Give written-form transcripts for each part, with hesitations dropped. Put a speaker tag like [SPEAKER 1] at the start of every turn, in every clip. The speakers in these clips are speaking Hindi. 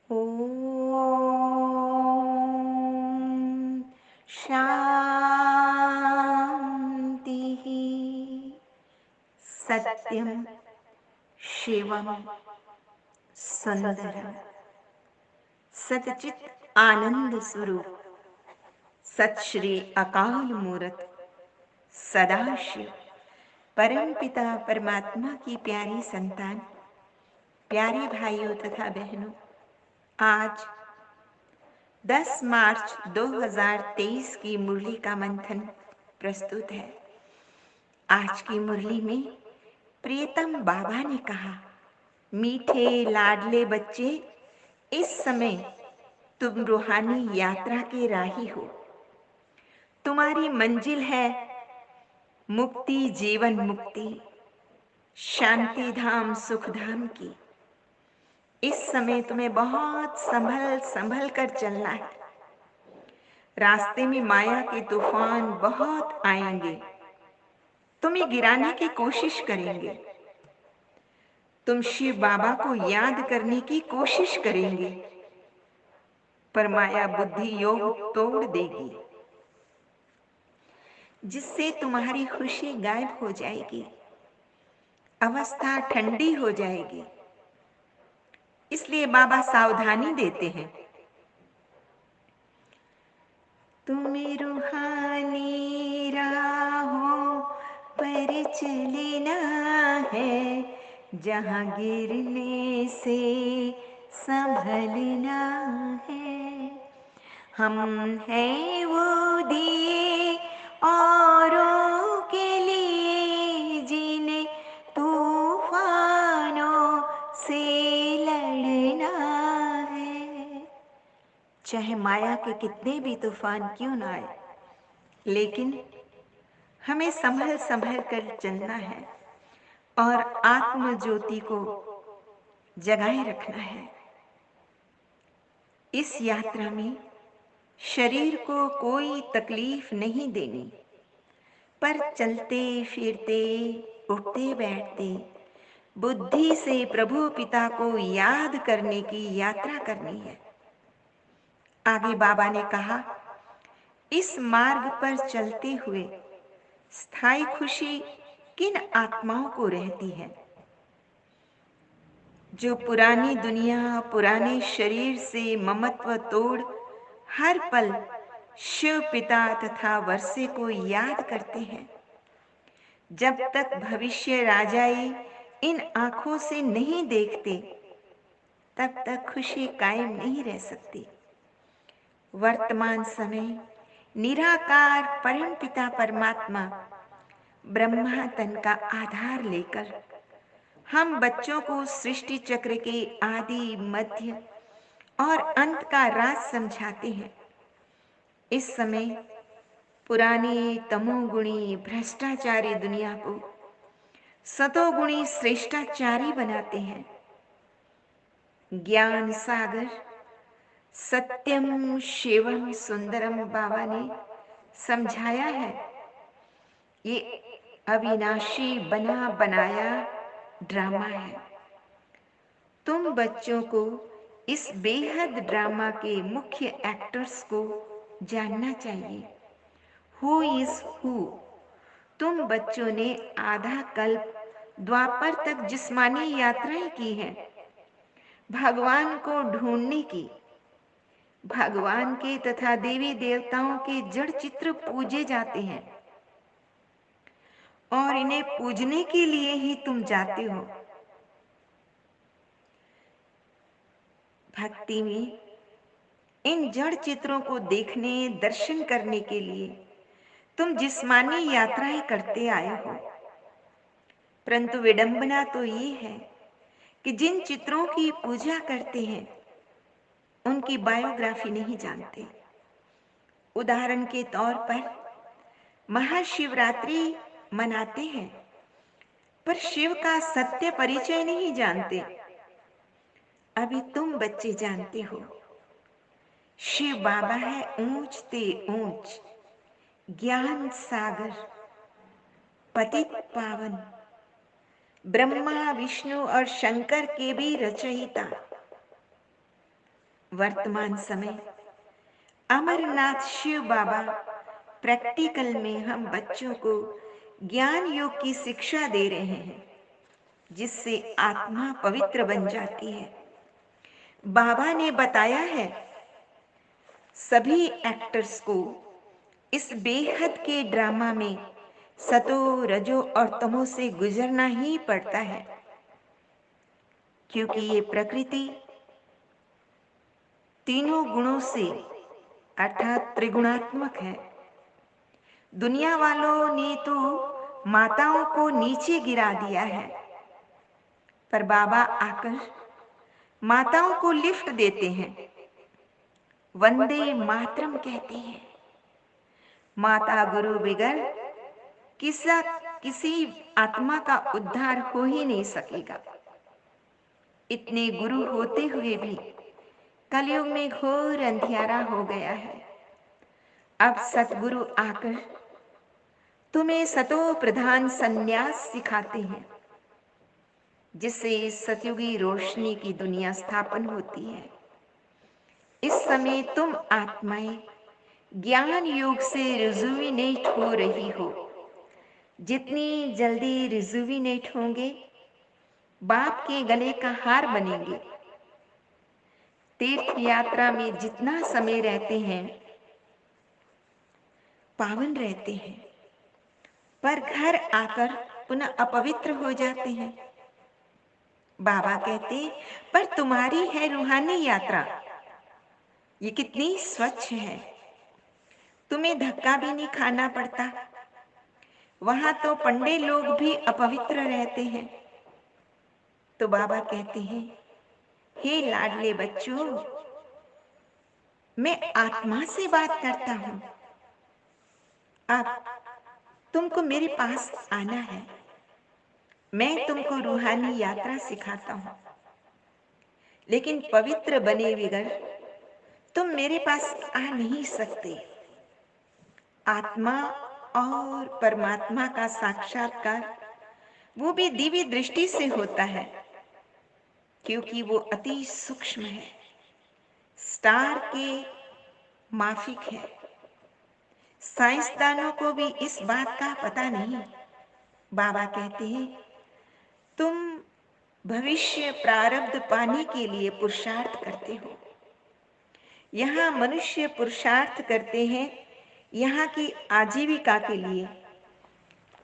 [SPEAKER 1] ॐ शान्तिः। सत्यं शिवं सुंदरम सतचित आनंद स्वरूप सत श्री अकाल मूरत सदाशिव परम पिता परमात्मा की प्यारी संतान, प्यारे भाइयों तथा बहनों, आज 10 मार्च 2023 की मुरली का मंथन प्रस्तुत है। आज की मुरली में प्रियतम बाबा ने कहा, मीठे लाडले बच्चे, इस समय तुम रूहानी यात्रा के राही हो। तुम्हारी मंजिल है मुक्ति, जीवन मुक्ति, शांति धाम, सुख धाम की। इस समय तुम्हें बहुत संभल संभल कर चलना है। रास्ते में माया के तूफान बहुत आएंगे, तुम्हें गिराने की कोशिश करेंगे। तुम शिव बाबा को याद करने की कोशिश करेंगे, पर माया बुद्धि योग तोड़ देगी, जिससे तुम्हारी खुशी गायब हो जाएगी, अवस्था ठंडी हो जाएगी। इसलिए बाबा सावधानी देते हैं, तुम्हें रूहानी राहों पर चलना है, जहाँ गिरने से संभलना है। हम हैं वो दिए औरों के लिए, जिन्हें तूफानों से लड़ना है। चाहे माया के कितने भी तूफान क्यों ना आए, लेकिन हमें संभल संभल कर चलना है और आत्म ज्योति को जगाए रखना है। इस यात्रा में शरीर को कोई तकलीफ नहीं देनी, पर चलते फिरते, उठते बैठते बुद्धि से प्रभु पिता को याद करने की यात्रा करनी है। आगे बाबा ने कहा, इस मार्ग पर चलते हुए स्थायी खुशी किन आत्माओं को रहती है? जो पुरानी दुनिया, पुराने शरीर से ममत्व तोड़ हर पल शिव पिता तथा वर्षे को याद करते हैं। जब तक भविष्य राजाई इन आंखों से नहीं देखते, तब तक खुशी कायम नहीं रह सकती। वर्तमान समय निराकार परम पिता परमात्मा ब्रह्मा तन का आधार लेकर हम बच्चों को सृष्टि चक्र के आदि, मध्य और अंत का राज समझाते हैं। इस समय पुरानी तमोगुणी भ्रष्टाचारी दुनिया को सतोगुणी श्रेष्ठाचारी बनाते हैं। ज्ञान सागर सत्यम शिवम सुंदरम बाबा ने समझाया है। ये अविनाशी बना बनाया ड्रामा है। तुम बच्चों को इस बेहद ड्रामा के मुख्य एक्टर्स को जानना चाहिए। Who is who. तुम बच्चों ने आधा कल्प द्वापर तक जिस्मानी यात्राएं की हैं, भगवान को ढूंढने की। भगवान के तथा देवी देवताओं के जड़ चित्र पूजे जाते हैं और इन्हें पूजने के लिए ही तुम जाते हो। भक्ति में इन जड़ चित्रों को देखने, दर्शन करने के लिए तुम जिस्मानी यात्राएं करते आए हो। परंतु विडंबना तो ये है कि जिन चित्रों की पूजा करते हैं, उनकी बायोग्राफी नहीं जानते। उदाहरण के तौर पर महाशिवरात्रि मनाते हैं, पर शिव का सत्य परिचय नहीं जानते। अभी तुम बच्चे जानते हो, शिव बाबा है ऊंच ते ऊंच, ज्ञान सागर, पतित पावन, ब्रह्मा विष्णु और शंकर के भी रचयिता। वर्तमान समय अमरनाथ शिव बाबा प्रैक्टिकल में हम बच्चों को ज्ञान योग की शिक्षा दे रहे हैं, जिससे आत्मा पवित्र बन जाती है। बाबा ने बताया है सभी एक्टर्स को इस बेहद के ड्रामा में सतो, रजो और तमो से गुजरना ही पड़ता है, क्योंकि ये प्रकृति तीनों गुणों से अर्थात त्रिगुणात्मक है। दुनिया वालों ने तो माताओं को नीचे गिरा दिया है, पर बाबा आकर माताओं को लिफ्ट देते हैं, वंदे मातरम कहते हैं। माता गुरु बगैर किसी आत्मा का उद्धार हो ही नहीं सकेगा। इतने गुरु होते हुए भी कलयुग में घोर अंधियारा हो गया है। अब सतगुरु आकर तुम्हें सतो प्रधान संन्यास सिखाते हैं, जिससे सतयुगी रोशनी की दुनिया स्थापन होती है। इस समय तुम आत्माएं ज्ञान योग से रिजुविनेट हो रही हो। जितनी जल्दी रिजुविनेट होंगे, बाप के गले का हार बनेंगे। तीर्थ यात्रा में जितना समय रहते हैं पावन रहते हैं, पर घर आकर पुनः अपवित्र हो जाते हैं। बाबा कहते, पर तुम्हारी है रूहानी यात्रा, ये कितनी स्वच्छ है, तुम्हें धक्का भी नहीं खाना पड़ता। वहां तो पंडे लोग भी अपवित्र रहते हैं। तो बाबा कहते हैं, हे लाडले बच्चों, मैं आत्मा से बात करता हूं। अब तुमको मेरे पास आना है, मैं तुमको रूहानी यात्रा सिखाता हूं। लेकिन पवित्र बने बगैर तुम मेरे पास आ नहीं सकते। आत्मा और परमात्मा का साक्षात्कार वो भी दिव्य दृष्टि से होता है, क्योंकि वो अति सूक्ष्म है, स्टार के माफिक है। साइंसदानों को भी इस बात का पता नहीं। बाबा कहते हैं, तुम भविष्य प्रारब्ध पाने के लिए पुरुषार्थ करते हो। यहाँ मनुष्य पुरुषार्थ करते हैं यहाँ की आजीविका के लिए,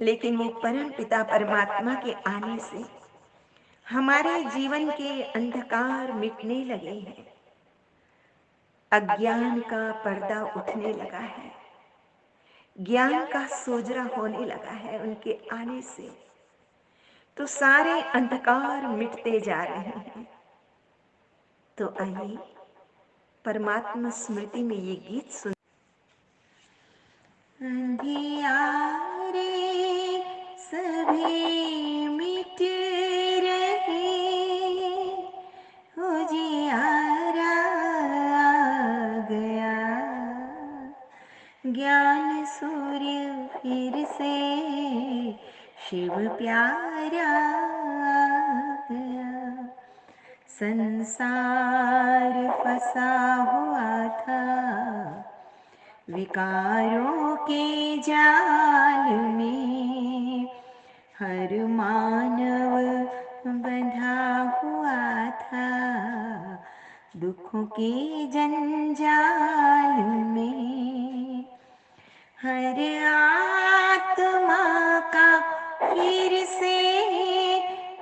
[SPEAKER 1] लेकिन वो परम पिता परमात्मा के आने से हमारे जीवन के अंधकार मिटने लगे हैं। अज्ञान का पर्दा उठने लगा है, ज्ञान का सोजरा होने लगा है उनके आने से। तो सारे अंधकार मिटते जा रहे हैं। तो आइए परमात्मा स्मृति में ये गीत सुन। अंधियारे सभी मिट रहे, उजियारा आ गया, ज्ञान सूर्य फिर से शिव प्यारा आ गया। संसार फंसा हुआ था विकारों के जाल में, हर मानव बंधा हुआ था दुखों के जंजाल में। हर आत्मा का फिर से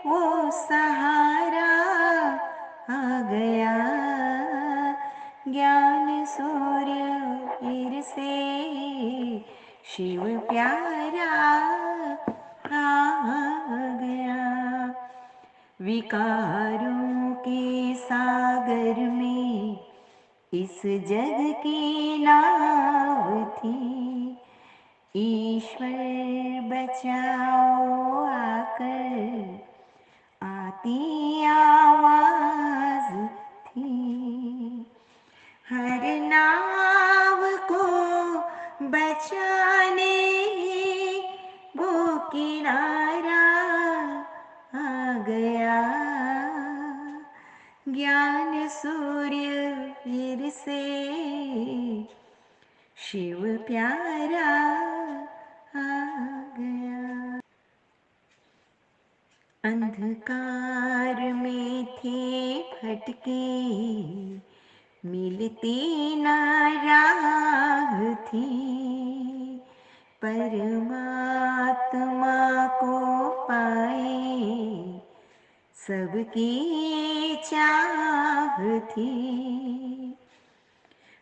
[SPEAKER 1] वो सहारा आ गया, ज्ञान सूर्य फिर से शिव प्यारा आ गया। विकारों के सागर में इस जग की नाव थी, ईश्वर बचाओ आकर आती आवाज थी। हर नाव को बचाने वो किनारा आ गया, ज्ञान सूर्य फिर से शिव प्यारा आ गया। अंधकार में थे भटके, मिलती न राह थी, परमात्मा को पाए सबकी चाह थी।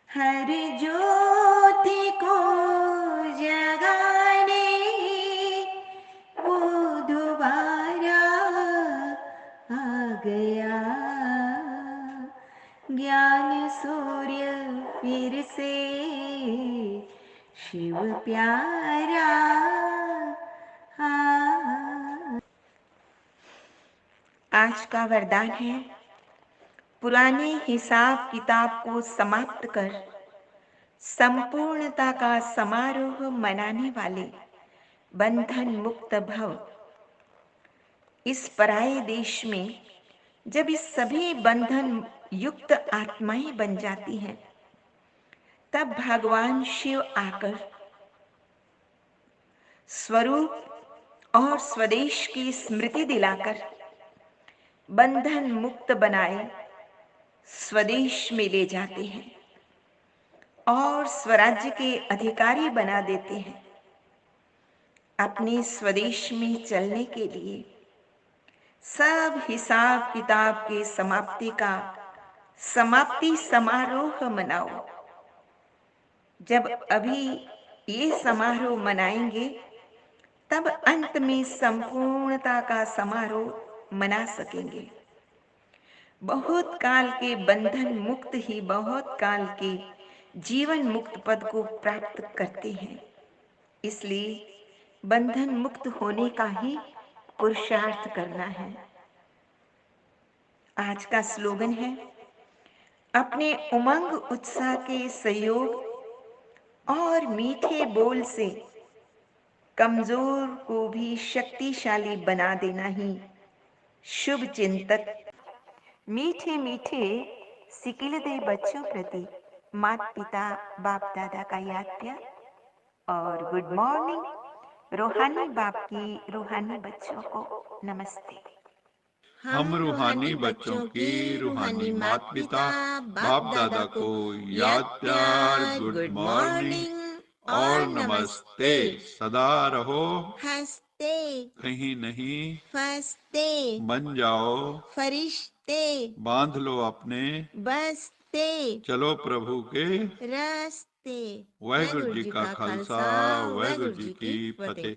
[SPEAKER 1] हर ज्योति को जगाने वो दोबारा आ गया। ज्ञान सूर्य फिर से शिव प्यारा आ। आज का वरदान है, पुराने हिसाब किताब को समाप्त कर संपूर्णता का समारोह मनाने वाले बंधन मुक्त भव। इस पराये देश में जब इस सभी बंधन युक्त आत्माएं बन जाती हैं, तब भगवान शिव आकर स्वरूप और स्वदेश की स्मृति दिलाकर बंधन मुक्त बनाए स्वदेश में ले जाते हैं और स्वराज्य के अधिकारी बना देते हैं। अपने स्वदेश में चलने के लिए सब हिसाब किताब के समाप्ति का समाप्ति समारोह मनाओ। जब अभी ये समारोह मनाएंगे, तब अंत में संपूर्णता का समारोह मना सकेंगे। बहुत काल के बंधन मुक्त ही बहुत काल के जीवन मुक्त पद को प्राप्त करते हैं। इसलिए बंधन मुक्त होने का ही पुरुषार्थ करना है। आज का स्लोगन है, अपने उमंग उत्साह के सहयोग और मीठे बोल से कमजोर को भी शक्तिशाली बना देना ही शुभ चिंतक। मीठे मीठे सिकिलदे बच्चों प्रति माता पिता बाप दादा का याद प्यार और गुड मॉर्निंग रूहानी बाप की रूहानी बच्चों को नमस्ते।
[SPEAKER 2] हम रूहानी बच्चों की रूहानी माता पिता बाप दादा को याद प्यार, गुड मॉर्निंग और नमस्ते। सदा रहो
[SPEAKER 1] हंसते,
[SPEAKER 2] कहीं नहीं
[SPEAKER 1] फंसते,
[SPEAKER 2] बन जाओ
[SPEAKER 1] फरिश्ते,
[SPEAKER 2] बांध लो अपने
[SPEAKER 1] बसते,
[SPEAKER 2] चलो प्रभु के
[SPEAKER 1] रास्ते।
[SPEAKER 2] वाहेगुरु जी का खालसा, वाहेगुरु जी की फतेह।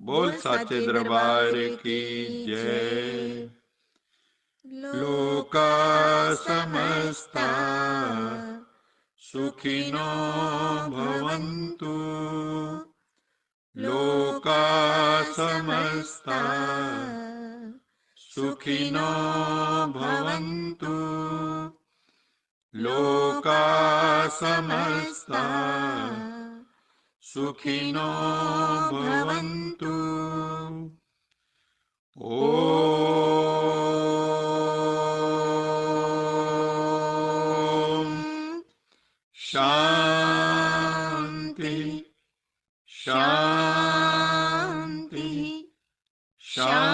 [SPEAKER 2] बोल साचे दरबार की जय। लोका समस्ता सुखिनो भवन्तु, लोका समस्ता सुखिनो भवन्तु, लोका समस्ता सुखिनो भवन्तु। शांति शांति शांति।